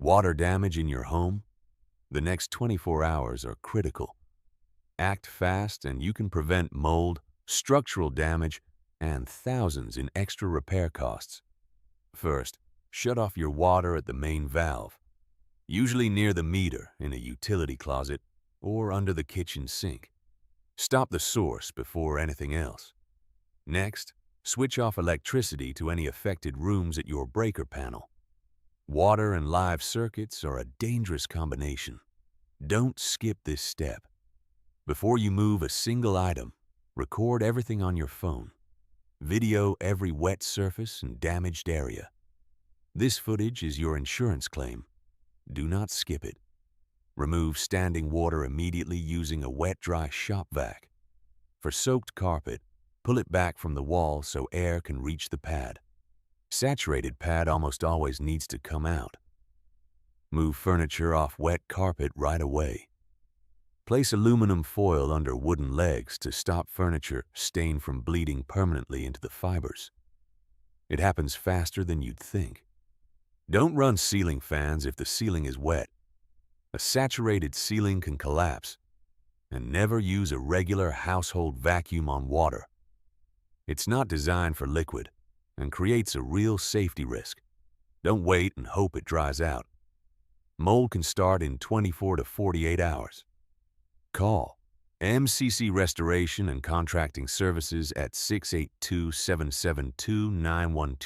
Water damage in your home? The next 24 hours are critical. Act fast and you can prevent mold, structural damage, and thousands in extra repair costs. First, shut off your water at the main valve, usually near the meter in a utility closet or under the kitchen sink. Stop the source before anything else. Next, switch off electricity to any affected rooms at your breaker panel. Water and live circuits are a dangerous combination. Don't skip this step. Before you move a single item, record everything on your phone. Video every wet surface and damaged area. This footage is your insurance claim. Do not skip it. Remove standing water immediately using a wet-dry shop vac. For soaked carpet, pull it back from the wall so air can reach the pad. Saturated pad almost always needs to come out. Move furniture off wet carpet right away. Place aluminum foil under wooden legs to stop furniture stain from bleeding permanently into the fibers. It happens faster than you'd think. Don't run ceiling fans if the ceiling is wet. A saturated ceiling can collapse. And never use a regular household vacuum on water. It's not designed for liquid and creates a real safety risk. Don't wait and hope it dries out. Mold can start in 24 to 48 hours. Call MCC Restoration and Contracting Services at 682-772-9122.